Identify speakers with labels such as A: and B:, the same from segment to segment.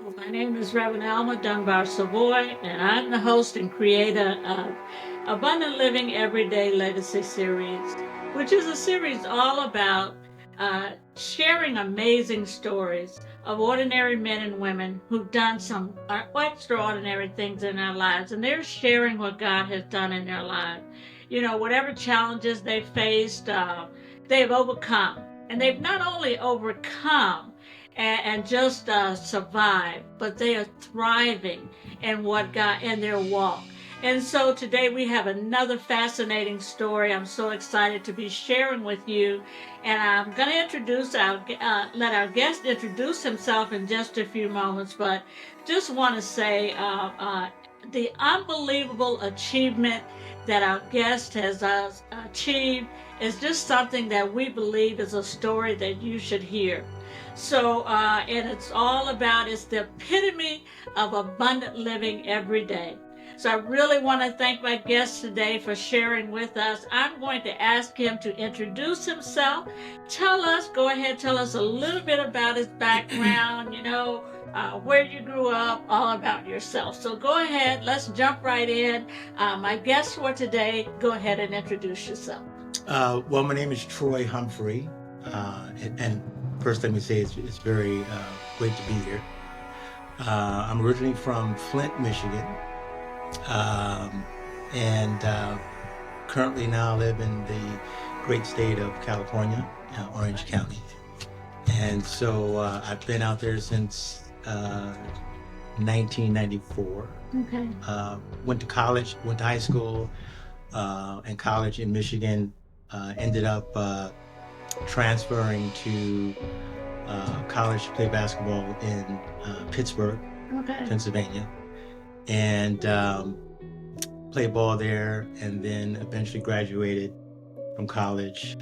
A: Well, my name is Reverend Alma Dunbar Savoy, and I'm the host and creator of Abundant Living Everyday Legacy Series, which is a series all about sharing amazing stories of ordinary men and women who've done some extraordinary things in their lives, and they're sharing what God has done in their lives. You know, whatever challenges they faced, they've overcome. And they've not only overcome, and just survive, but they are thriving in what God in their walk. And so today we have another fascinating story. I'm so excited to be sharing with you, and I'm going to let our guest introduce himself in just a few moments. But just want to say the unbelievable achievement that our guest has achieved is just something that we believe is a story that you should hear. So, and it's the epitome of abundant living every day. So I really want to thank my guest today for sharing with us. I'm going to ask him to introduce himself. Go ahead, tell us a little bit about his background, where you grew up, all about yourself. So go ahead, let's jump right in. My guest for today, go ahead and introduce yourself.
B: Well, my name is Troy Humphrey, and first let me say it's very great to be here. I'm originally from Flint, Michigan, and currently now live in the great state of California, Orange County. And so I've been out there since 1994.
A: Okay.
B: Went to college, went to high school and college in Michigan. Ended up transferring to college to play basketball in Pittsburgh,
A: Okay.
B: Pennsylvania, and played ball there, and then eventually graduated from college,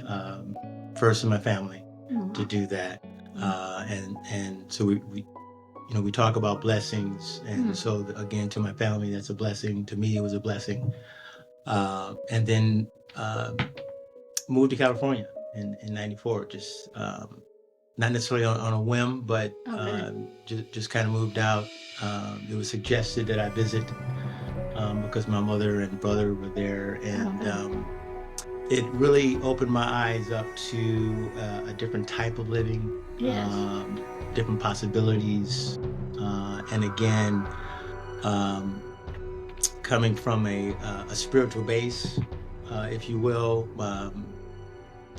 B: first in my family to do that. And so we talk about blessings, and so again, to my family, that's a blessing. To me, it was a blessing. And then moved to California in '94, just not necessarily on a whim, but just kind of moved out. It was suggested that I visit because my mother and brother were there, and it really opened my eyes up to a different type of living, different possibilities, and again, coming from a spiritual base, if you will.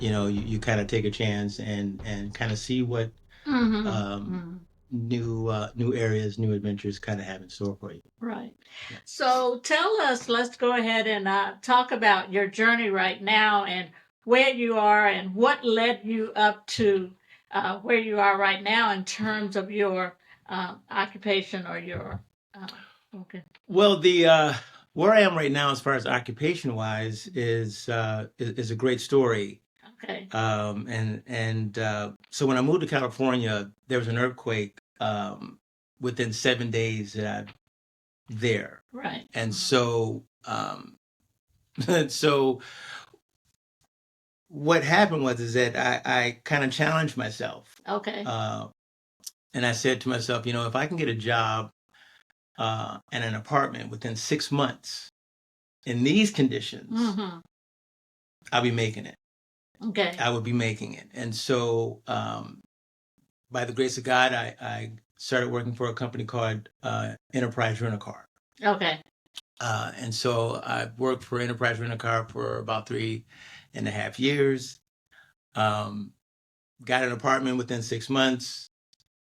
B: You kind of take a chance and kind of see what new areas, new adventures kind of have in store for you.
A: Right. Yeah. So tell us, let's go ahead and talk about your journey right now and where you are and what led you up to where you are right now in terms of your occupation or your. Okay.
B: Well, the where I am right now, as far as occupation wise, is a great story.
A: Okay.
B: And so when I moved to California, there was an earthquake within 7 days that I'm there.
A: Right.
B: And so so what happened is that I kind of challenged myself.
A: Okay.
B: And I said to myself, if I can get a job and an apartment within 6 months in these conditions, I'll be making it.
A: Okay.
B: I would be making it. And so by the grace of God, I started working for a company called Enterprise Rent-A-Car.
A: Okay.
B: And so I worked for Enterprise Rent-A-Car for about 3.5 years. Got an apartment within 6 months,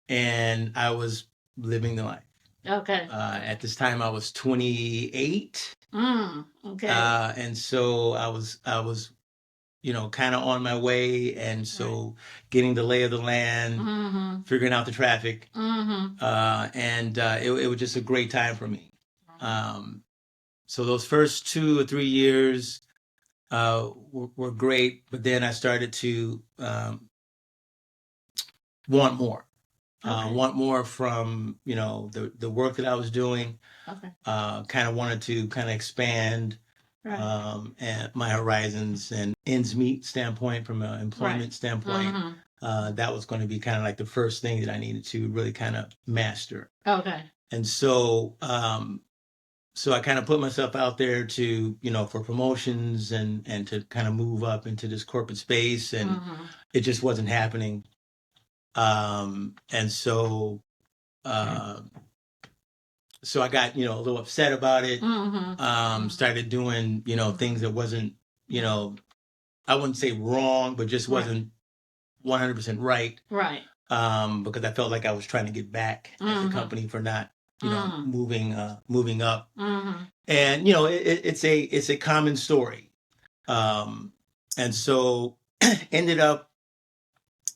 B: and I was living the life.
A: Okay.
B: At this time, I was 28.
A: Okay.
B: And so I was kind of on my way, and so getting the lay of the land, figuring out the traffic, and it was just a great time for me. So those first 2 or 3 years were great, but then I started to want more. Want more from the work that I was doing.
A: Okay.
B: Kind of wanted to kind of expand and my horizons and ends meet standpoint from an employment standpoint. that was going to be kind of like the first thing that I needed to really kind of master.
A: Okay.
B: And so, so I kind of put myself out there to, for promotions and to kind of move up into this corporate space, and it just wasn't happening. And so, so I got, a little upset about it. Started doing, things that wasn't, I wouldn't say wrong, but just wasn't 100% right.
A: Right.
B: Because I felt like I was trying to get back at the company for not, moving up. And, it's a common story. And so ended up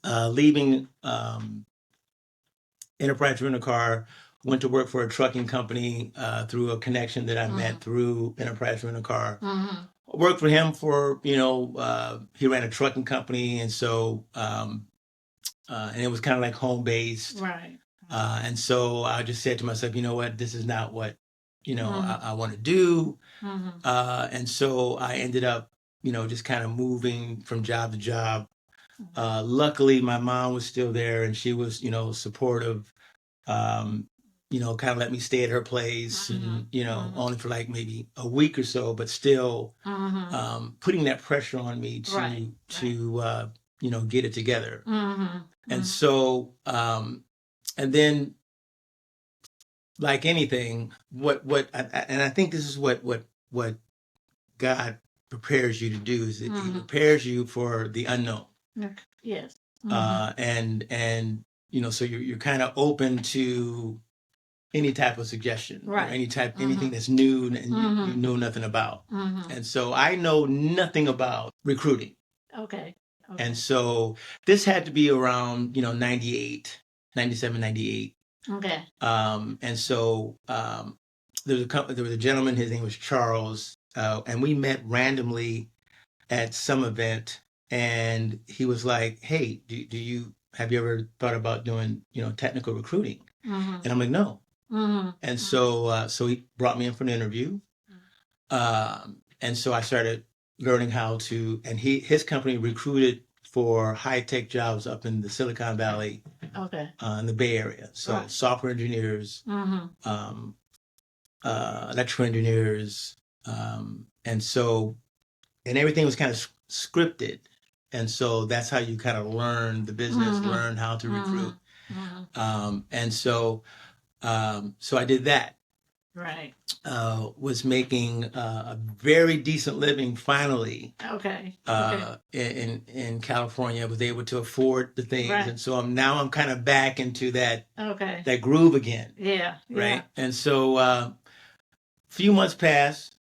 B: leaving Enterprise Rent a Car, went to work for a trucking company through a connection that I met through Enterprise Rent a Car. Worked for him for, he ran a trucking company. And so, and it was kind of like home based.
A: Right.
B: And so I just said to myself, you know what, this is not what, I want to do. And so I ended up, just kind of moving from job to job. Luckily, my mom was still there, and she was, supportive. Kind of let me stay at her place, and only for like maybe a week or so, but still putting that pressure on me to get it together. And so, and then, like anything, and I think this is what God prepares you to do, is that He prepares you for the unknown.
A: Yes.
B: And so you're kind of open to any type of suggestion, or anything that's new and you know nothing about. And so I know nothing about recruiting.
A: Okay.
B: And so this had to be around 98, 97, 98.
A: Okay.
B: And so there was a gentleman, his name was Charles, and we met randomly at some event, and he was like, "Hey, have you ever thought about doing technical recruiting?" And I'm like, "No." And so he brought me in for an interview, and so I started learning how to. And his company recruited for high tech jobs up in the Silicon Valley, in the Bay Area. So software engineers, electrical engineers, and everything was kind of scripted. And so that's how you kind of learn the business, learn how to recruit. And so I did that.
A: Right.
B: Was making a very decent living finally.
A: Okay.
B: In California. I was able to afford the things. And so I'm kind of back into that groove again.
A: Yeah.
B: Right. And so a few months passed,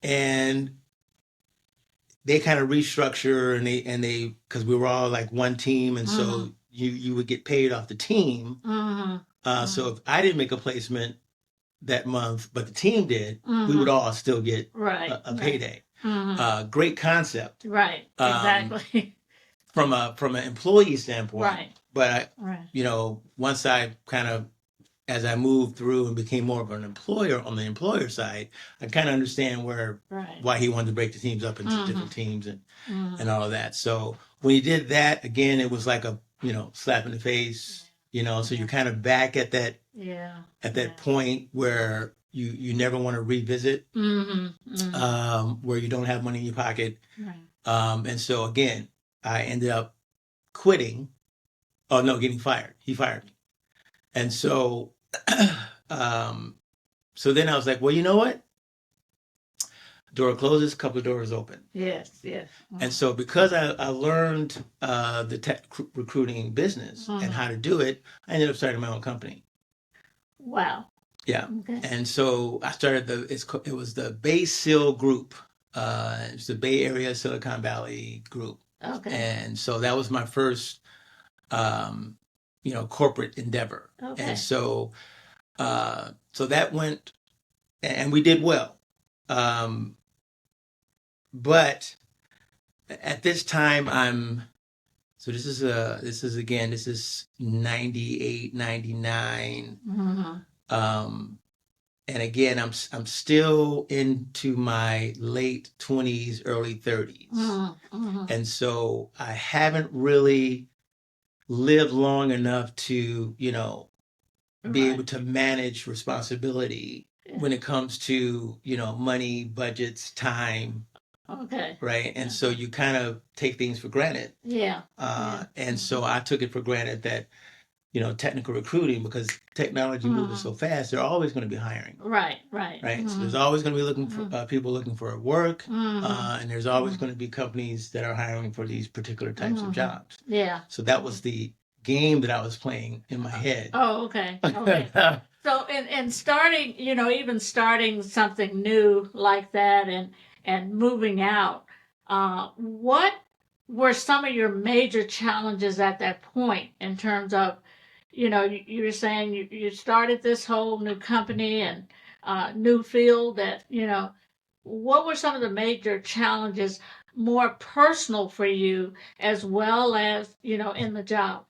B: and they kind of restructure, and they because we were all like one team, and so you would get paid off the team. So if I didn't make a placement that month, but the team did, we would all still get a payday. Great concept.
A: Right. Exactly.
B: From an employee standpoint.
A: Right.
B: But once I kind of, as I moved through and became more of an employer on the employer side, I kind of understand why he wanted to break the teams up into different teams and all of that. So when he did that, again, it was like a slap in the face. So you're kind of back at that point where you never want to revisit, where you don't have money in your pocket. And so again, I ended up quitting. Oh no, getting fired. He fired me. And so, so then I was like, well, you know what? Door closes, couple of doors open.
A: Yes.
B: And so because I learned the tech recruiting business and how to do it, I ended up starting my own company.
A: Wow.
B: Yeah. Okay. And so I started it was the Bay Seal Group. It's the Bay Area Silicon Valley group.
A: Okay.
B: And so that was my first, corporate endeavor. Okay. And so that went, and we did well. But at this time, this is 98, 99. And again, I'm still into my late 20s, early 30s. And so I haven't really live long enough to, be
A: Right.
B: able to manage responsibility
A: Yeah.
B: when it comes to, money, budgets, time,
A: Okay.
B: right? And so you kind of take things for granted.
A: Yeah.
B: And so I took it for granted that, technical recruiting, because technology moves so fast, they're always going to be hiring.
A: Right. Right.
B: Right. So there's always going to be looking for people looking for work, and there's always going to be companies that are hiring for these particular types of jobs.
A: Yeah.
B: So that was the game that I was playing in my head.
A: Oh, okay. Okay. So in starting, even starting something new like that and moving out, what were some of your major challenges at that point in terms of, you were saying you started this whole new company and new field that, what were some of the major challenges more personal for you as well as, in the job?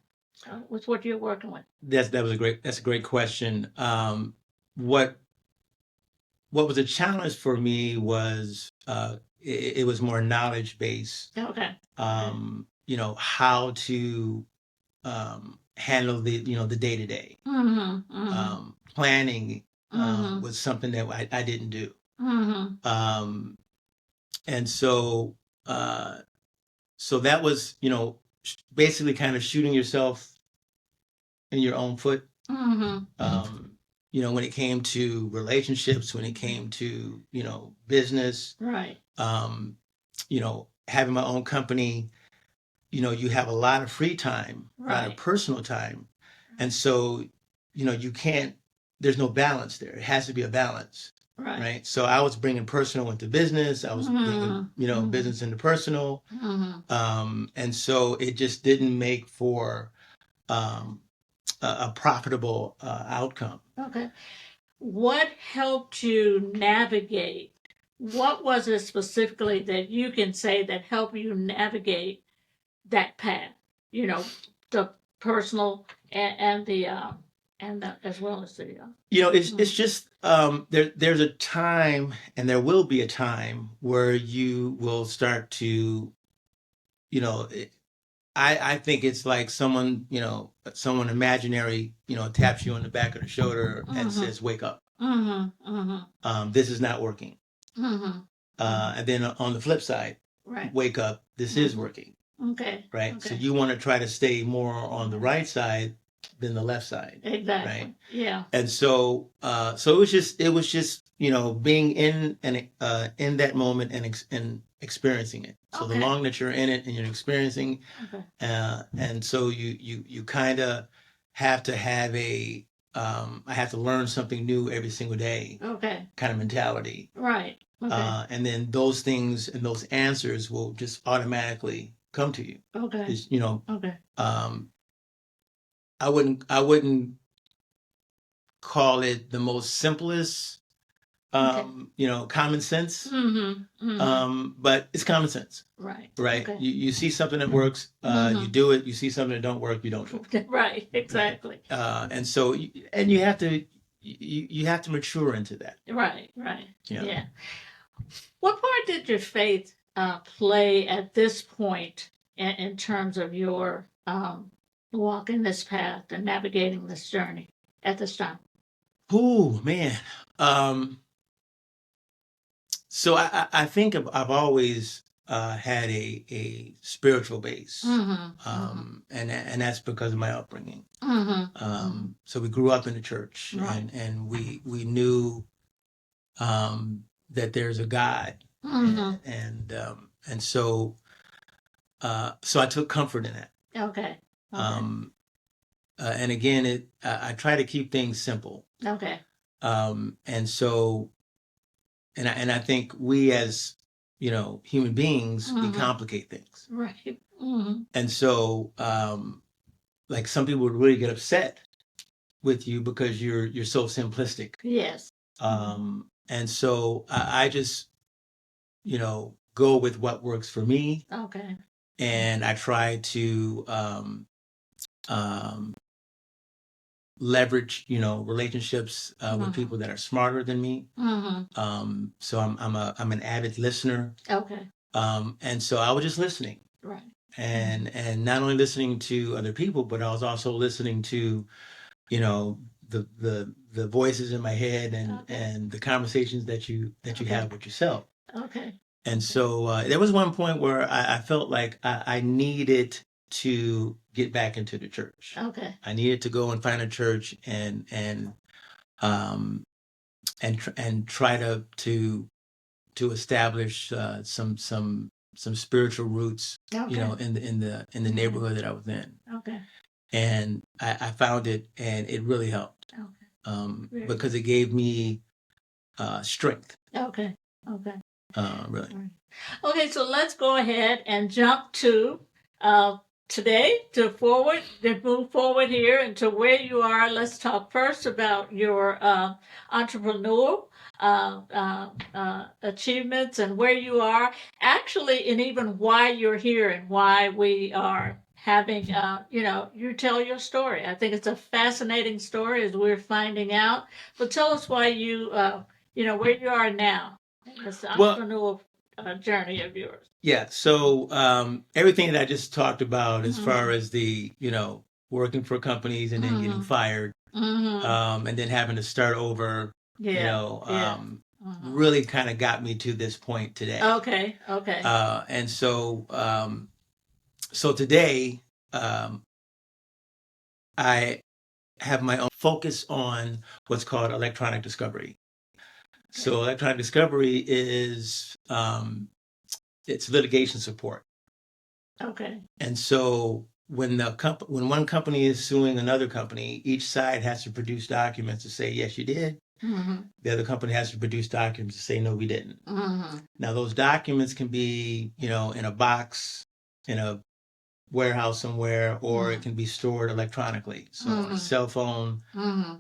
A: With what you're working with.
B: That's a great question. What was a challenge for me was it was more knowledge based.
A: Okay.
B: How to handle the day to day. Planning was something that I didn't do. And so so that was, basically kind of shooting yourself in your own foot. When it came to relationships, when it came to, business,
A: Right.
B: Having my own company, you have a lot of free time, a lot of personal time. And so, you can't, there's no balance there. It has to be a balance. Right. So I was bringing personal into business. I was bringing, business into personal. And so it just didn't make for a profitable outcome.
A: Okay. What helped you navigate? What was it specifically that you can say that helped you navigate that path? The personal and as well as the.
B: It's just there's a time, and there will be a time where you will start to, I think it's like someone imaginary, taps you on the back of the shoulder and says, "Wake up. This is not working." And then on the flip side, wake up. This is working.
A: Okay.
B: Right.
A: Okay.
B: So you want to try to stay more on the right side than the left side.
A: Exactly.
B: Right.
A: Yeah.
B: And so it was just being in in that moment and experiencing it. So the longer that you're in it and you're experiencing, and so you kind of have to have I have to learn something new every single day.
A: Okay.
B: Kind of mentality.
A: Right. Okay.
B: And then those things and those answers will just automatically come to you.
A: Okay. Okay.
B: I wouldn't call it the most simplest, common sense. But it's common sense. Right. Right. Okay. You see something that works, you do it. You see something that don't work, you don't do it.
A: Right. Exactly.
B: And so, and you have to mature into that.
A: Right. Right. Yeah. What part did your faith play at this point in terms of your walking this path and navigating this journey at this time?
B: Oh man. So I think I've always had a spiritual base, and that's because of my upbringing. So we grew up in the church, and we knew that there's a God, and so I took comfort in that.
A: Okay.
B: And again, I try to keep things simple.
A: Okay.
B: And so, and I think we as human beings, we complicate things.
A: Right.
B: And so, like some people would really get upset with you because you're so simplistic.
A: Yes.
B: And so I just go with what works for me.
A: Okay.
B: And I try to leverage relationships with people that are smarter than me. So I'm an avid listener.
A: Okay.
B: And so I was just listening.
A: Right.
B: and not only listening to other people, but I was also listening to, you know, the voices in my head and the conversations that you have with yourself.
A: Okay.
B: And so there was one point where I felt like I needed to get back into the church.
A: Okay.
B: I needed to go and find a church um and try to establish some spiritual roots, you know, in the neighborhood that I was in.
A: Okay.
B: And I found it, and it really helped.
A: Okay.
B: Because it gave me strength.
A: Okay.
B: Really.
A: Okay, so let's go ahead and jump to today, to move forward here into where you are. Let's talk first about your entrepreneurial achievements and where you are actually, and even why you're here and why we are having, you tell your story. I think it's a fascinating story as we're finding out. But tell us why where you are now. This entrepreneurial journey of yours.
B: Yeah. So everything that I just talked about, as far as the, working for companies and then getting fired, and then having to start over, really kind of got me to this point today.
A: Okay.
B: And so, so today, I have my own focus on what's called electronic discovery. So electronic discovery is it's litigation support.
A: Okay.
B: And so when when one company is suing another company, each side has to produce documents to say yes, you did. The other company has to produce documents to say no, we didn't. Now those documents can be, in a box, in a warehouse somewhere, or it can be stored electronically. So on a cell phone,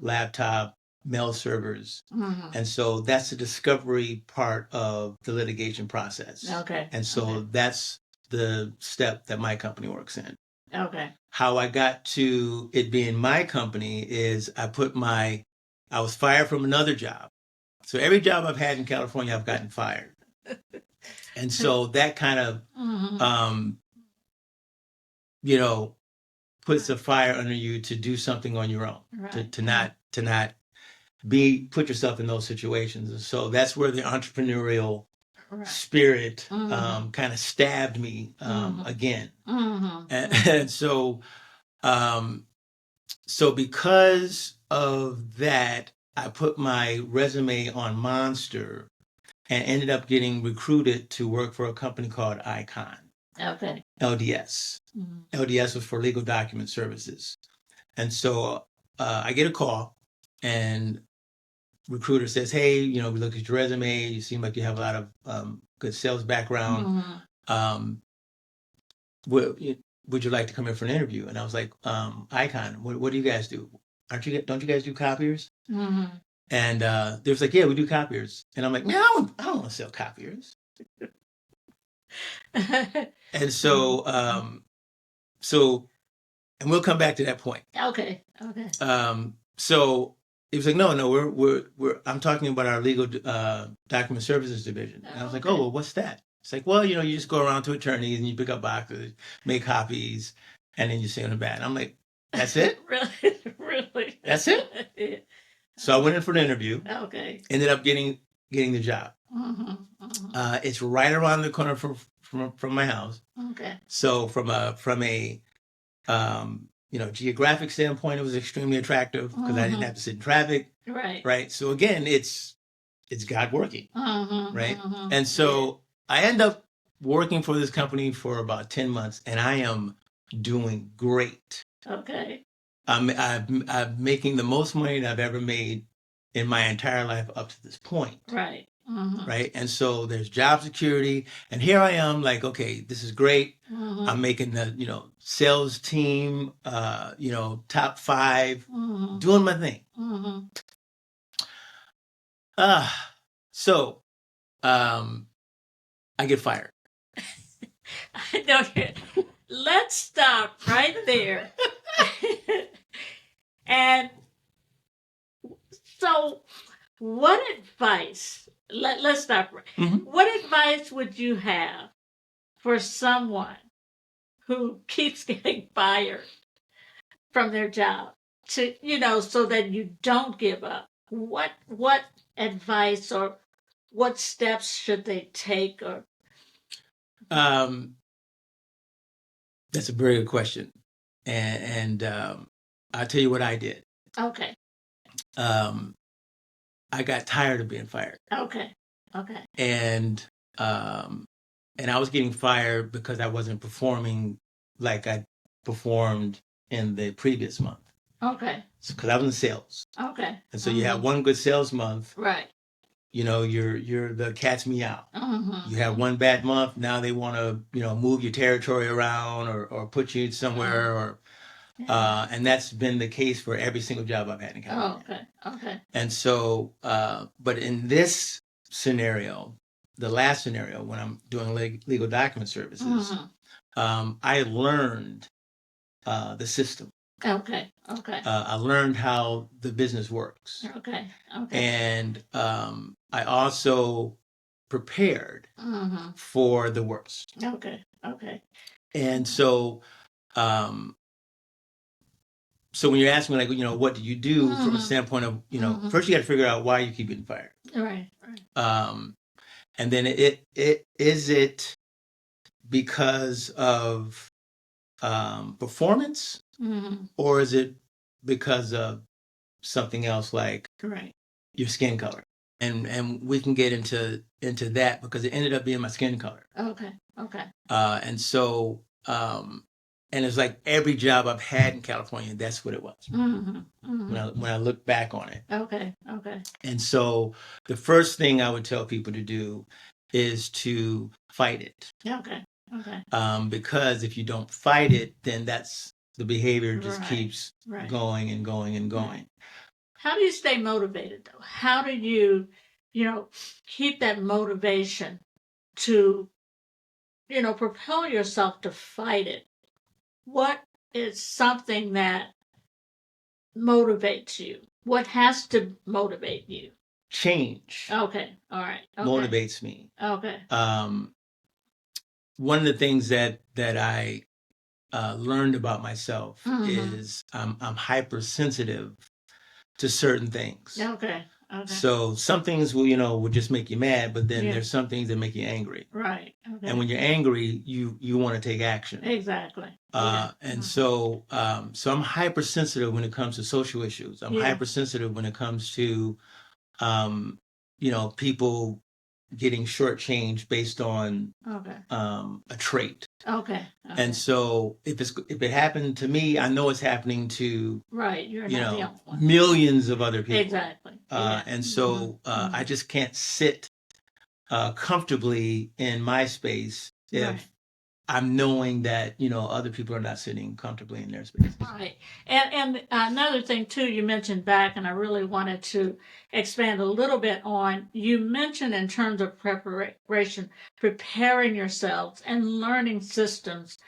B: laptop, mail servers. And so that's the discovery part of the litigation process.
A: Okay.
B: And so that's the step that my company works in.
A: Okay.
B: How I got to it being my company is I was fired from another job. So every job I've had in California, I've gotten fired. And so that kind of, puts a fire under you to do something on your own, right. to not put yourself in those situations. And so that's where the entrepreneurial spirit kind of stabbed me again. And so so because of that, I put my resume on Monster and ended up getting recruited to work for a company called Icon.
A: Okay.
B: LDS. LDS was for legal document services. And so I get a call, and recruiter says, hey, we looked at your resume. You seem like you have a lot of good sales background. Would you like to come in for an interview? And I was like, Icon, what do you guys do? Don't you guys do copiers? And they was like, yeah, we do copiers. And I'm like, man, I don't want to sell copiers. And so, and we'll come back to that point.
A: Okay.
B: So it was like, no, we're I'm talking about our legal document services division. And I was like, oh, well, what's that? It's like, well, you just go around to attorneys and you pick up boxes, make copies, and then you send them back. And I'm like, that's it?
A: Really?
B: That's it? Yeah. So I went in for an interview.
A: Okay.
B: Ended up getting the job. It's right around the corner from my house. Okay. So from a geographic standpoint, it was extremely attractive because I didn't have to sit in traffic. Right. So again, it's God working. Right. And so I end up working for this company for about 10 months, and I am doing great.
A: Okay.
B: I'm making the most money that I've ever made in my entire life up to this point.
A: Right.
B: Right. And so there's job security. And here I am like, okay, this is great. I'm making the, sales team, top 5, doing my thing. So I get fired.
A: Let's stop right there. And so what advice, let's stop. What advice would you have for someone who keeps getting fired from their job to, so that you don't give up, what advice or what steps should they take? Or
B: That's a very good question, and I'll tell you what I did.
A: Okay.
B: I got tired of being fired.
A: Okay.
B: And I was getting fired because I wasn't performing like I performed in the previous month.
A: Okay.
B: Because I was in sales.
A: Okay.
B: And so you have one good sales month.
A: Right.
B: You're the cat's meow.
A: Mm-hmm.
B: You have one bad month. Now they want to, move your territory around or put you somewhere or. And that's been the case for every single job I've had in California.
A: Okay.
B: And so, but in this scenario, the last scenario, when I'm doing legal document services, I learned the system.
A: Okay.
B: I learned how the business works.
A: Okay.
B: And I also prepared for the worst.
A: Okay.
B: And so, so when you're asking me, like, what do you do from a standpoint of, first you got to figure out why you keep getting fired.
A: Right.
B: And then is it because of performance, or is it because of something else like your skin color? And we can get into that because it ended up being my skin color.
A: Okay.
B: And so and it's like every job I've had in California, that's what it was. When I look back on it.
A: Okay.
B: And so the first thing I would tell people to do is to fight it.
A: Okay.
B: Because if you don't fight it, then that's the behavior just keeps going and going and going. Right.
A: How do you stay motivated though? How do you, keep that motivation to, propel yourself to fight it? What is something that motivates you? What has to motivate you?
B: Change.
A: Okay. All right. Okay.
B: Motivates me.
A: Okay.
B: One of the things that I learned about myself is I'm hypersensitive to certain things.
A: Okay.
B: So some things will just make you mad, but then there's some things that make you angry.
A: Right. Okay.
B: And when you're angry, you want to take action.
A: Exactly.
B: And so I'm hypersensitive when it comes to social issues. I'm hypersensitive when it comes to people getting shortchanged based on a trait.
A: Okay.
B: And so if it happened to me, I know it's happening to
A: you're not the only one.
B: Millions of other people.
A: Exactly.
B: And so I just can't sit comfortably in my space if I'm knowing that other people are not sitting comfortably in their space.
A: Right. And another thing too, you mentioned back, and I really wanted to expand a little bit on. You mentioned in terms of preparation, preparing yourselves and learning systems.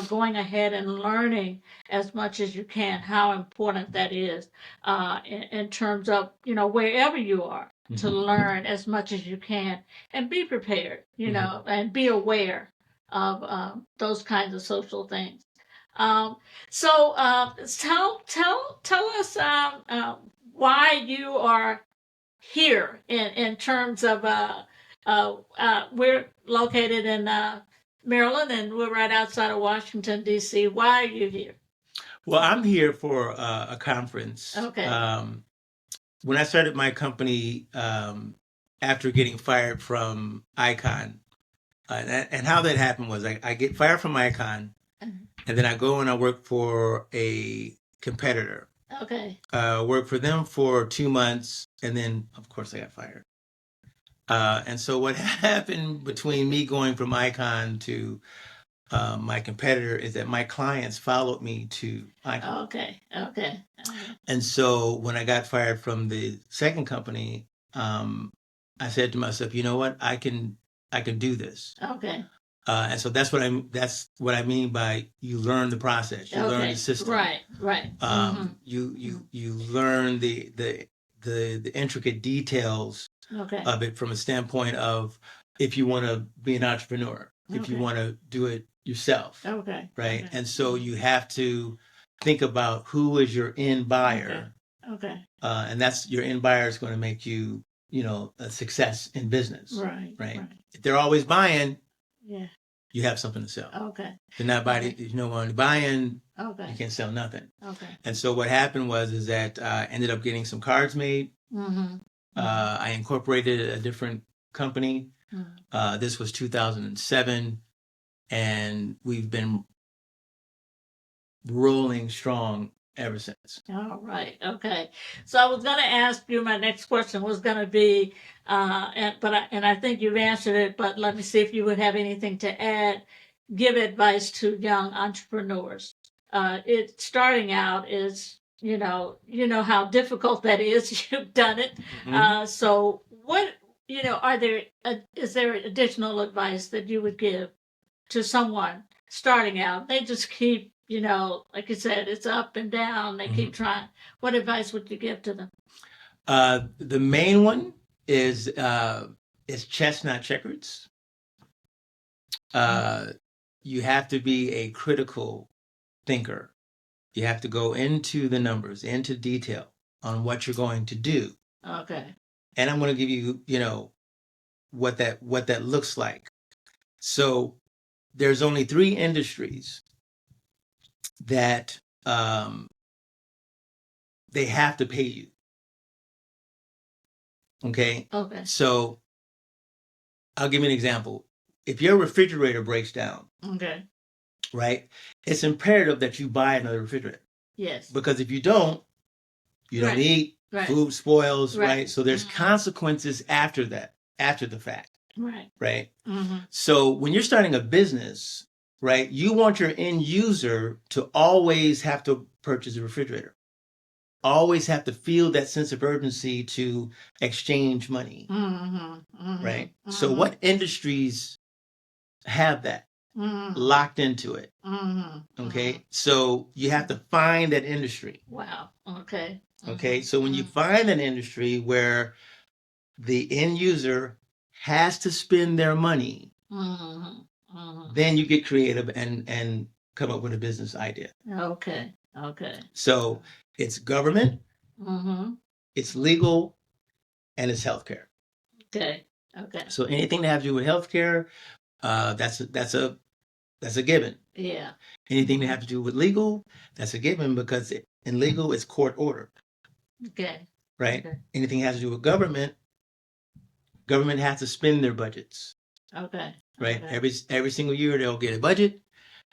A: Going ahead and learning as much as you can. How important that is in terms of wherever you are. To learn as much as you can and be prepared. And be aware of those kinds of social things. So tell us why you are here in terms of we're located in Maryland and we're right outside of Washington D.C. Why are you here?
B: Well, I'm here for a conference.
A: Okay.
B: When I started my company after getting fired from Icon. And how that happened was I get fired from Icon, and then I go and I work for a competitor.
A: Okay.
B: Worked for them for 2 months, and then, of course, I got fired. And so what happened between me going from Icon to my competitor is that my clients followed me to Icon.
A: Okay.
B: And so when I got fired from the second company, I said to myself, you know what, I can do this.
A: Okay.
B: And so that's what I mean by you learn the process, you learn the system.
A: Right.
B: You learn the intricate details of it from a standpoint of if you want to be an entrepreneur. if you
A: Okay.
B: want to do it yourself.
A: Okay.
B: Right.
A: Okay.
B: And so you have to think about who is your end buyer.
A: Okay.
B: And that's your end buyer is going to make you, a success in business.
A: Right.
B: Right. If they're always buying,
A: Yeah.
B: you have something to sell.
A: Okay.
B: If they're not buying,
A: Okay.
B: if no one buying,
A: Okay.
B: you can't sell nothing.
A: Okay.
B: And so what happened is that I ended up getting some cards made.
A: Mm-hmm.
B: I incorporated a different company.
A: Mm-hmm.
B: This was 2007, and we've been rolling strong ever since.
A: All right. Okay. So I was going to ask you. My next question was going to be, and I think you've answered it. But let me see if you would have anything to add. Give advice to young entrepreneurs. It starting out is you know how difficult that is. You've done it.
B: Mm-hmm.
A: So what are there? Is there additional advice that you would give to someone starting out? They just keep, like you said, it's up and down. They keep trying. What advice would you give to them?
B: The main one is chess, not checkers. You have to be a critical thinker. You have to go into the numbers, into detail on what you're going to do.
A: Okay.
B: And I'm going to give you, what that looks like. So there's only 3 industries that they have to pay you. Okay.
A: Okay.
B: So I'll give you an example. If your refrigerator breaks down,
A: Okay.
B: right, it's imperative that you buy another refrigerator.
A: Yes.
B: Because if you don't
A: Right.
B: eat,
A: Right.
B: food spoils,
A: Right.
B: right? So there's consequences after that, after the fact,
A: Right.
B: right? So when you're starting a business, right, you want your end user to always have to purchase a refrigerator, always have to feel that sense of urgency to exchange money, right? So what industries have that locked into it? Okay, so you have to find that industry.
A: Wow. Okay.
B: Okay, so when you find an industry where the end user has to spend their money, then you get creative and come up with a business idea.
A: Okay. Okay.
B: So it's government, it's legal, and it's healthcare.
A: Okay. Okay.
B: So anything that has to do with healthcare, that's a given.
A: Yeah.
B: Anything that has to do with legal, that's a given because in legal it's court ordered.
A: Okay.
B: Right.
A: Okay.
B: Anything that has to do with government has to spend their budgets.
A: Okay.
B: Right.
A: Okay.
B: Every single year they'll get a budget,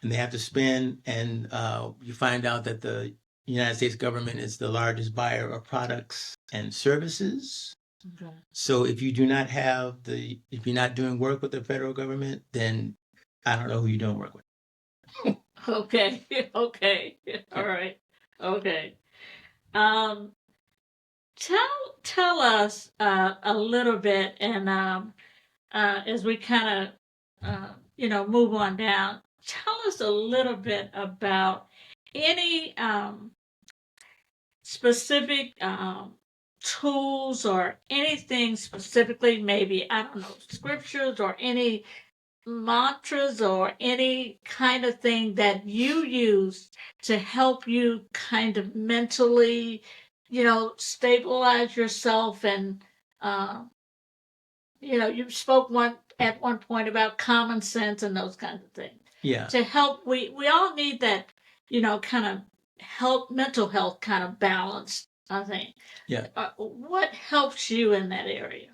B: and they have to spend. And you find out that the United States government is the largest buyer of products and services.
A: Okay.
B: So if you do not have if you're not doing work with the federal government, then I don't know who you're doing work with.
A: Okay. Okay. All right. Okay. Um, tell us a little bit, and as we kind of move on down, tell us a little bit about any specific tools or anything specifically, maybe I don't know, scriptures or any mantras or any kind of thing that you use to help you kind of mentally, stabilize yourself and, uh, you spoke at one point about common sense and those kinds of things.
B: Yeah.
A: To help, we all need that, kind of mental health kind of balance, I think.
B: Yeah.
A: What helps you in that area?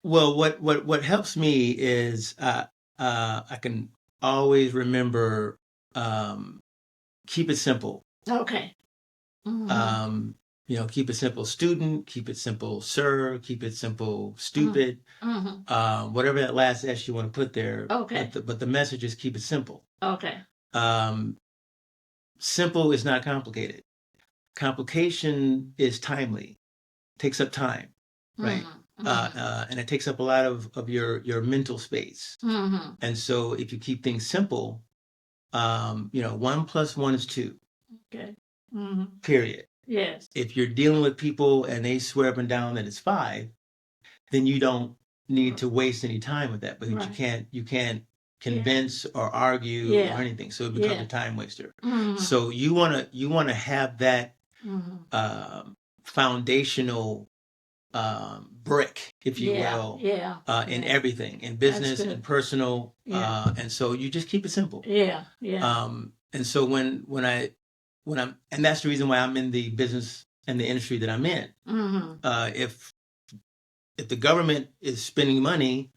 B: Well, what helps me is I can always remember keep it simple.
A: Okay.
B: Keep it simple, student. Keep it simple, sir. Keep it simple, stupid. Whatever that last S you want to put there.
A: Okay.
B: But the message is keep it simple.
A: Okay.
B: Simple is not complicated. Complication is timely. Takes up time, right? And it takes up a lot of your mental space. And so if you keep things simple, 1 + 1 is 2.
A: Okay.
B: Period.
A: Yes.
B: If you're dealing with people and they swear up and down that it's 5, then you don't need to waste any time with that, but
A: Right.
B: you can't convince or argue or
A: Yeah.
B: anything, so it becomes
A: Yeah.
B: a time waster.
A: Mhm.
B: So you want to have that
A: Mhm.
B: foundational brick, if you
A: Yeah.
B: will,
A: Yeah.
B: in
A: Yeah.
B: everything, in
A: That's
B: business and
A: good.
B: personal,
A: Yeah.
B: and so you just keep it simple.
A: Yeah. Yeah.
B: And so when I'm, and that's the reason why I'm in the business and the industry that I'm in.
A: Mhm.
B: If the government is spending money,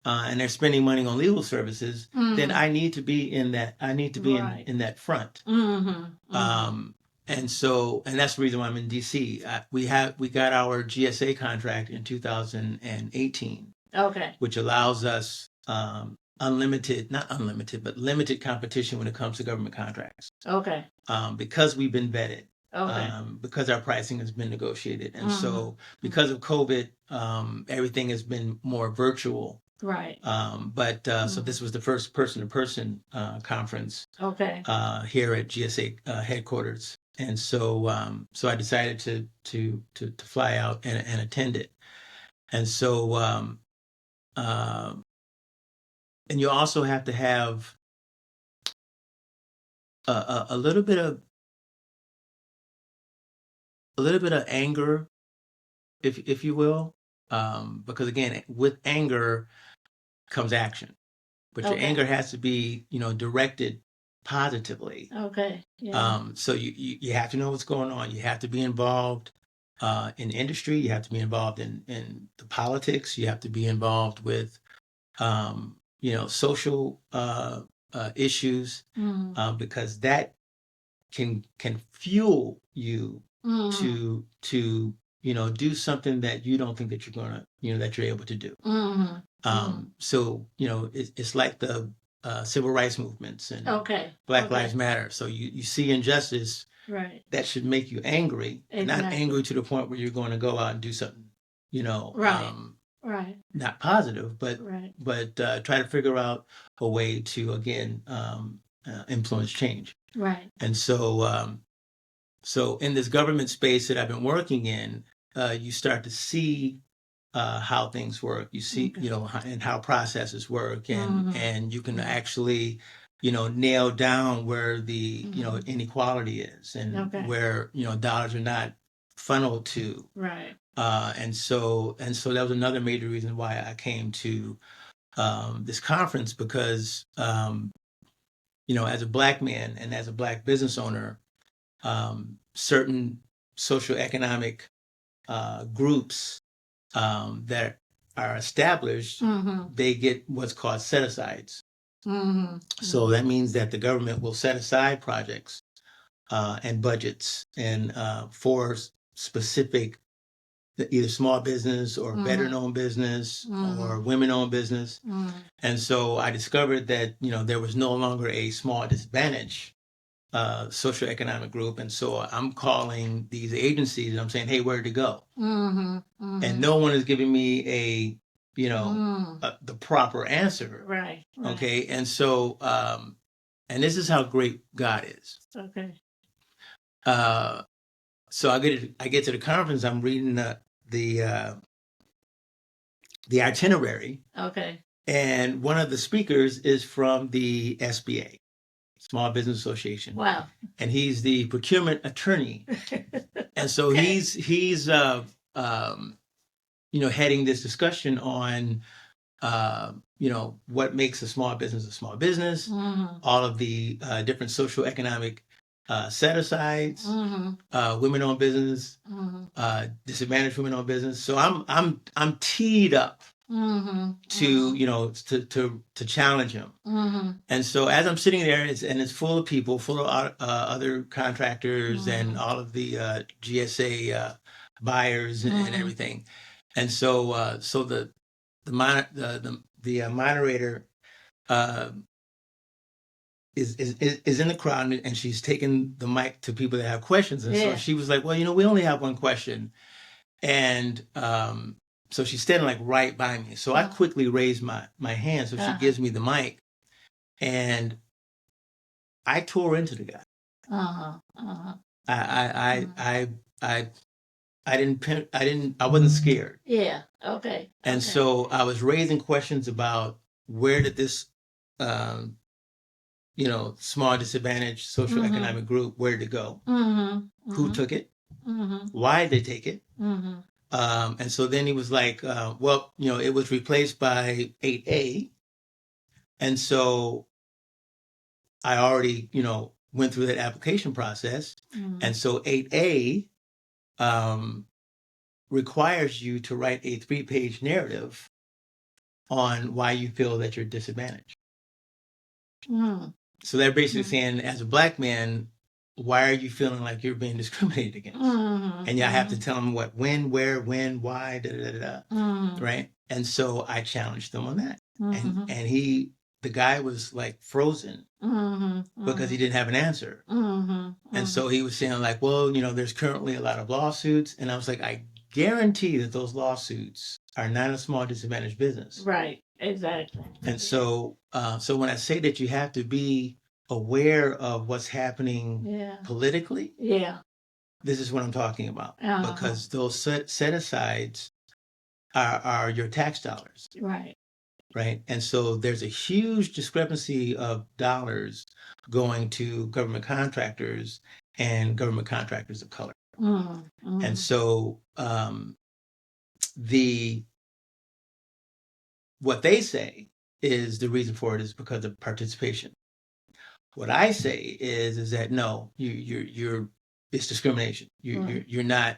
B: and they're spending money on legal services, then I need to be in that. I need to be
A: Right.
B: in that front.
A: Mhm.
B: And so, and that's the reason why I'm in DC. We got our GSA contract in 2018,
A: Okay.
B: which allows us unlimited, not unlimited, but limited competition when it comes to government contracts.
A: Okay.
B: Because we've been vetted,
A: Okay.
B: because our pricing has been negotiated, and so
A: Mhm.
B: because of COVID, everything has been more virtual.
A: Right.
B: But so this was the first person-to-person conference
A: Okay.
B: here at GSA headquarters, and so so I decided to fly out and attend it, and so and you also have to have a little bit of anger, if you will, because again, with anger comes action, but your
A: Okay.
B: anger has to be directed positively.
A: Okay. Yeah.
B: So you have to know what's going on. You have to be involved in industry. You have to be involved in the politics. You have to be involved with social issues, because that can fuel you to do something that you don't think that you're gonna that you're able to do. So it's like the civil rights movements and
A: Okay.
B: Black Lives Matter. So you see injustice,
A: Right.
B: that should make you angry, but not angry to the point where you're going to go out and do something,
A: Right. Right.
B: not positive, but
A: Right.
B: try to figure out a way to again influence change.
A: Right.
B: And so in this government space that I've been working in, you start to see how things work. You see, and how processes work, and you can actually, nail down where the inequality is, and where dollars are not funneled to.
A: Right.
B: And so that was another major reason why I came to this conference, because as a Black man and as a Black business owner, certain socioeconomic groups that are established, they get what's called set-asides. So that means that the government will set aside projects and budgets and for specific, either small business or better known business or women owned business. And so I discovered that there was no longer a small disadvantage socioeconomic group, and so I'm calling these agencies and I'm saying, hey, where to go? And no one is giving me the proper answer.
A: Right.
B: Okay, and so and this is how great God is.
A: Okay.
B: So I get to the conference. I'm reading the itinerary. Okay. And one of the speakers is from the SBA, Small Business Association.
A: Wow.
B: And he's the procurement attorney. And so he's heading this discussion on what makes a small business, all of the different social economic set-asides, women-owned business, disadvantaged women-owned business. So I'm teed up to challenge him. And so as I'm sitting there, it's full of people, full of other contractors and all of the GSA buyers and everything. And so so the moderator is in the crowd, and she's taking the mic to people that have questions. And so she was like, well, we only have one question. And so she's standing like right by me. So I quickly raise my hand. So she gives me the mic, and I tore into the guy. I I wasn't scared.
A: Yeah. Okay.
B: And so I was raising questions about where did this, um, small disadvantaged social economic group, where did it go? Who took it? Why did they take it? And so then he was like, well, it was replaced by 8A. And so I already, went through that application process. And so 8A requires you to write a 3-page narrative on why you feel that you're disadvantaged. So they're basically saying, as a Black man, why are you feeling like you're being discriminated against? And you have to tell them what, when, where, when, why, right? And so I challenged them on that. And the guy was like frozen because he didn't have an answer. And so he was saying like, well, there's currently a lot of lawsuits. And I was like, I guarantee that those lawsuits are not a small disadvantaged business.
A: Right. Exactly.
B: And so when I say that you have to be aware of what's happening politically, this is what I'm talking about. Because those set-asides are your tax dollars.
A: Right.
B: Right. And so there's a huge discrepancy of dollars going to government contractors and government contractors of color. And so what they say is the reason for it is because of participation. What I say is that no, it's discrimination. You're not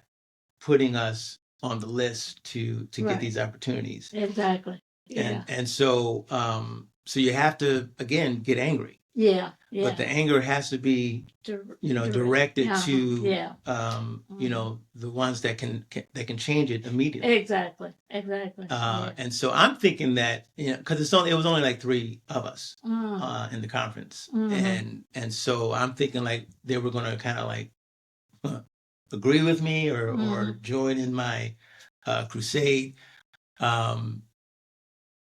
B: putting us on the list to get these opportunities.
A: Exactly. Yeah.
B: And so you have to again get angry.
A: Yeah.
B: But the anger has to be directed to the ones that can change it immediately.
A: Exactly.
B: And so I'm thinking that because it was only like 3 of us in the conference, and so I'm thinking like they were going to kind of like agree with me or join in my crusade.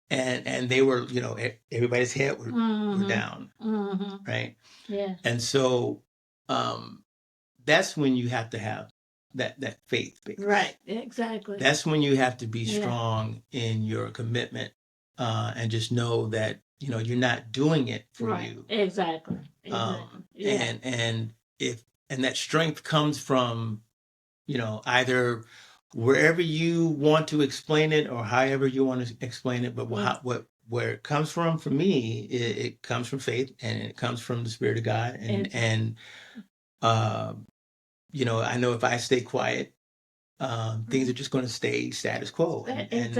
B: And they were, everybody's head were down, right?
A: Yeah.
B: And so that's when you have to have that faith base.
A: Right. Exactly.
B: That's when you have to be strong in your commitment and just know that you're not doing it for you.
A: Exactly.
B: And that strength comes from either wherever you want to explain it or however you want to explain it, but where it comes from, for me, it comes from faith and it comes from the Spirit of God. And I know if I stay quiet, things are just going to stay status quo. And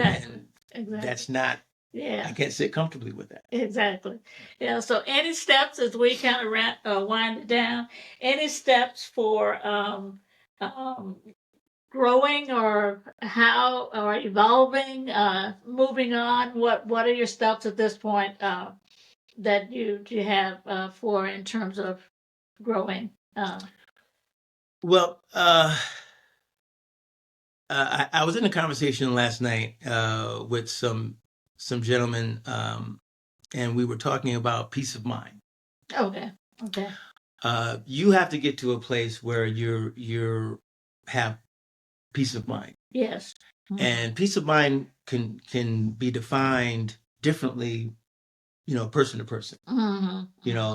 B: that's not, I can't sit comfortably with that.
A: Exactly. Yeah. So any steps as we kind of wind it down, any steps for growing or how or evolving, moving on? What are your steps at this point that you have for in terms of growing?
B: Well, I was in a conversation last night with some gentlemen, and we were talking about peace of mind.
A: Okay.
B: You have to get to a place where you have peace of mind.
A: Yes.
B: And peace of mind can be defined differently, person to person.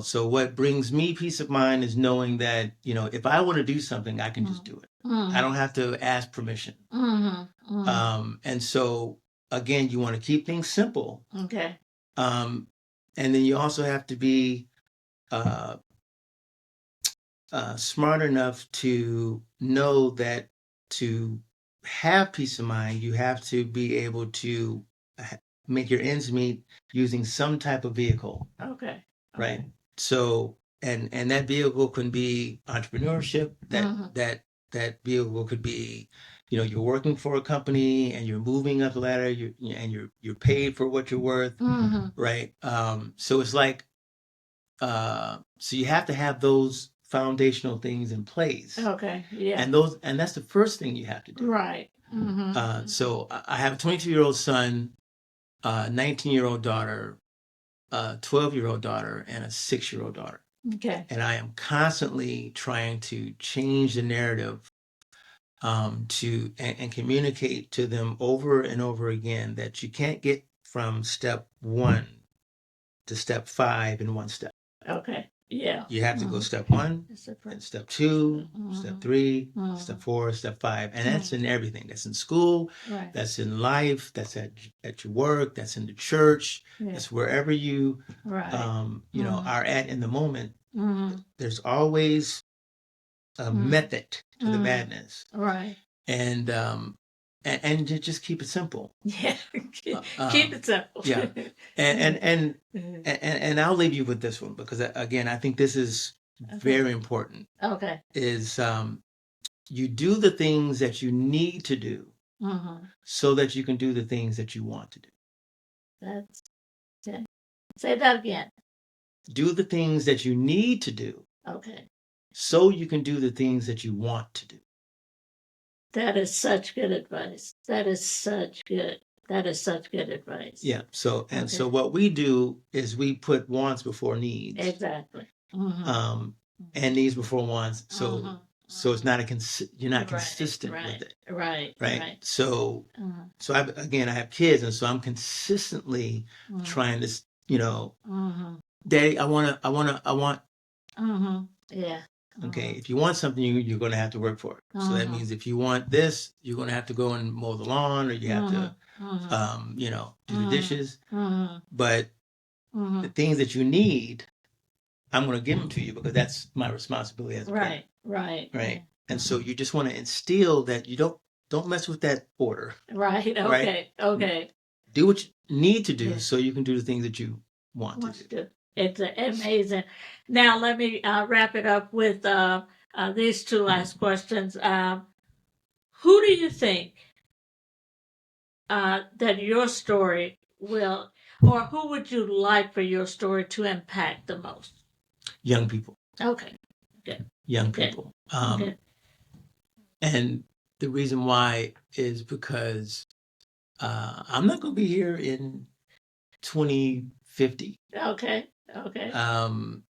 B: So what brings me peace of mind is knowing that, if I want to do something, I can just do it. I don't have to ask permission. And so again, you want to keep things simple.
A: Okay.
B: And then you also have to be smart enough to know that to have peace of mind, you have to be able to make your ends meet using some type of vehicle.
A: Okay.
B: Right. So, and that vehicle can be entrepreneurship. That vehicle could be, you're working for a company and you're moving up the ladder. And you're paid for what you're worth. Right. So it's like, so you have to have those foundational things in place.
A: Okay. Yeah.
B: And that's the first thing you have to do.
A: Right.
B: So I have a 22-year-old son, 19-year-old daughter, a 12-year-old daughter, and a 6-year-old daughter.
A: Okay.
B: And I am constantly trying to change the narrative and communicate to them over and over again that you can't get from step 1 to step 5 in one step.
A: Okay. Yeah.
B: You have to go step 1, and step 2, step 3, step 4, step 5. And that's in everything. That's in school.
A: Right.
B: That's in life. That's at your work. That's in the church.
A: Yeah.
B: That's wherever you,
A: Right.
B: you know, are at in the moment.
A: Mm-hmm.
B: There's always a method to the madness.
A: Right.
B: And to just keep it simple.
A: Yeah. Keep it simple.
B: Yeah. And I'll leave you with this one because again, I think this is very important.
A: Okay.
B: Is you do the things that you need to do so that you can do the things that you want to do.
A: That's okay. Say that again.
B: Do the things that you need to do.
A: Okay.
B: So you can do the things that you want to do.
A: That is such good advice. That is such good advice.
B: Yeah. So so what we do is we put wants before needs.
A: Exactly.
B: And needs before wants. So so it's not you're not consistent with it. Right. So so I have kids, and so I'm consistently trying to, you know, Daddy, I want.
A: Yeah.
B: Okay, if you want something, you're going to have to work for it. So that means if you want this, you're going to have to go and mow the lawn, or you have to, you know, do the dishes. But the things that you need, I'm going to give them to you because that's my responsibility as a parent. Right. And so you just want to instill that you don't mess with that order.
A: Right. Okay. Okay.
B: Do what you need to do so you can do the things that you want to do.
A: It's amazing. Now let me wrap it up with these two last questions. Who do you think that your story will, or who would you like for your story to impact the most?
B: Young people.
A: Okay. Good.
B: Young people. And the reason why is because I'm not going to be here in 2050.
A: Okay.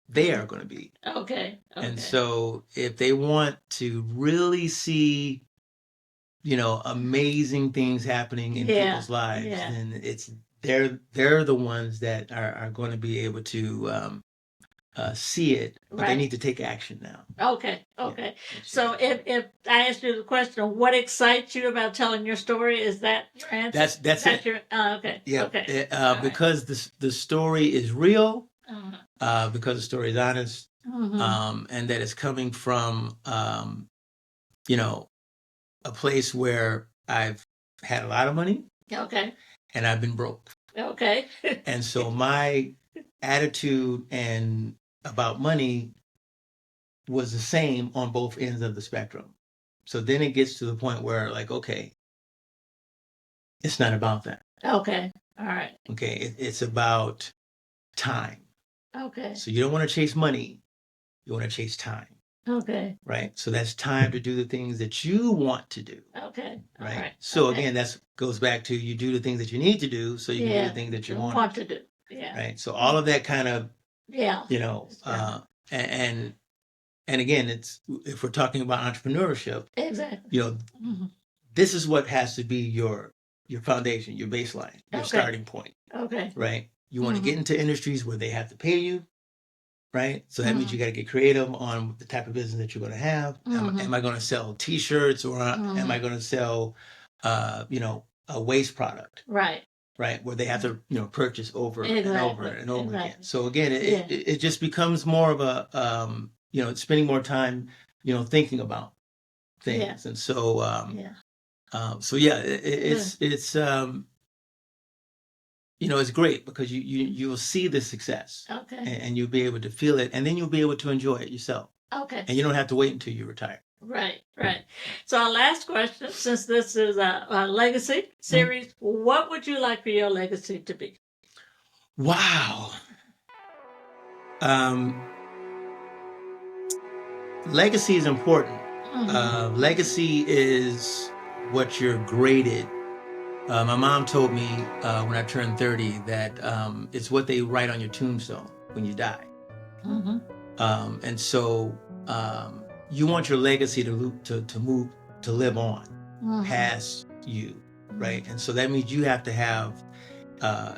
B: They are going to be.
A: Okay.
B: And so if they want to really see, you know, amazing things happening in people's lives, then they're the ones that are going to be able to see it, but they need to take action now.
A: Okay. Yeah. So if I asked you the question, what excites you about telling your story? Is that your answer?
B: That's it.
A: Your, okay.
B: Yeah.
A: Okay.
B: Because the story is real, because the story is honest, and that it's coming from, you know, a place where I've had a lot of money.
A: Okay.
B: And I've been broke.
A: Okay.
B: And so my attitude and about money was the same on both ends of the spectrum. So then it gets to the point where, like, okay, it's not about that.
A: Okay. All right.
B: Okay. It's about time.
A: Okay.
B: So you don't want to chase money. You want to chase time.
A: Okay.
B: Right. So that's time to do the things that you want to do.
A: Okay.
B: Right. So again, that goes back to you do the things that you need to do so you can do the things that you want
A: to do. Yeah.
B: Right. So all of that kind of, you know, and again, it's, if we're talking about entrepreneurship,
A: exactly,
B: you know, this is what has to be your foundation, your baseline, your starting point. Okay. Right. You want to get into industries where they have to pay you. Right. So that means you got to get creative on the type of business that you're going to have. Am I going to sell T-shirts, or am I going to sell, you know, a waste product? Right. Right. Where they have to, you know, purchase over and over and over again. So again, it just becomes more of a, you know, spending more time, you know, thinking about things. And so, it's you know, it's great because you will see the success. Okay. And you'll be able to feel it, and then you'll be able to enjoy it yourself. Okay. And you don't have to wait until you retire. Right. So our last question, since this is a legacy series, what would you like for your legacy to be? Wow. Legacy is important. Legacy is what you're graded. My mom told me when I turned 30 that it's what they write on your tombstone when you die. And so you want your legacy to to live on past you, right? And so that means you have to have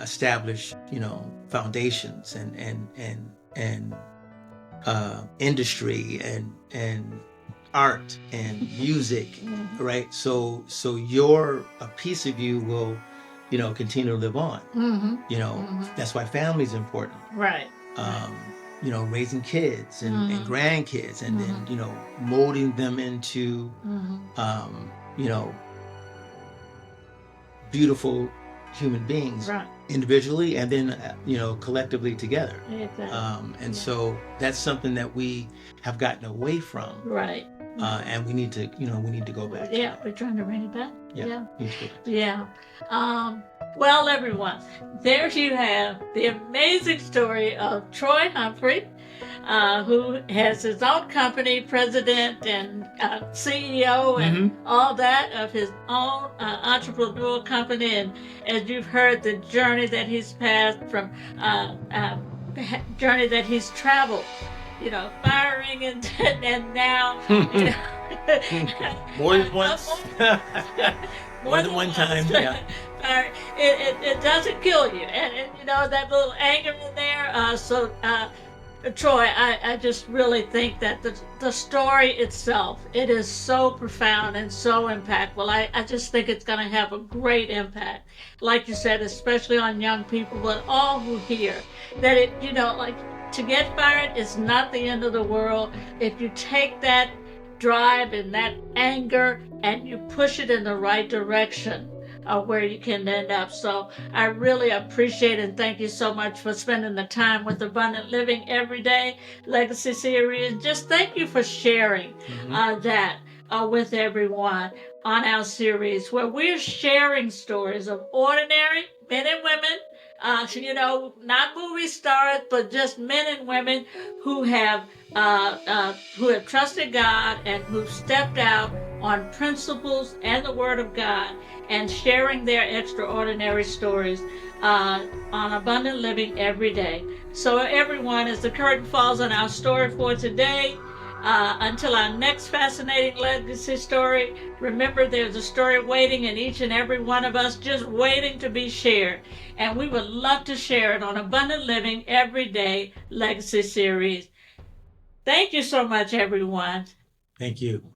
B: established, foundations and industry and art and music, right? So a piece of you will, continue to live on. That's why family is important,
A: Right.
B: Raising kids and grandkids, and then molding them into beautiful human beings,
A: Right.
B: individually and then collectively together.
A: Exactly.
B: So that's something that we have gotten away from,
A: Right.
B: and we need to go back to that.
A: We're trying to bring it back.
B: Need to go back to
A: Yeah. Well, everyone, there you have the amazing story of Troy Humphrey, who has his own company, president and CEO, and all that of his own entrepreneurial company. And as you've heard, the journey that he's passed from, journey that he's traveled, firing and now,
B: more than once. More than one time, yeah.
A: It doesn't kill you, and that little anger in there. Troy, I just really think that the story itself, it is so profound and so impactful. I just think it's going to have a great impact, like you said, especially on young people, but all who hear that to get fired is not the end of the world if you take that drive and that anger and you push it in the right direction, where you can end up. So I really appreciate and thank you so much for spending the time with Abundant Living Everyday Legacy Series. Just thank you for sharing that with everyone on our series, where we're sharing stories of ordinary men and women, not movie stars, but just men and women who have trusted God and who've stepped out on principles and the Word of God, and sharing their extraordinary stories on Abundant Living Every Day. So everyone, as the curtain falls on our story for today, until our next fascinating legacy story, remember there's a story waiting in each and every one of us, just waiting to be shared. And we would love to share it on Abundant Living Everyday Legacy Series. Thank you so much, everyone.
B: Thank you.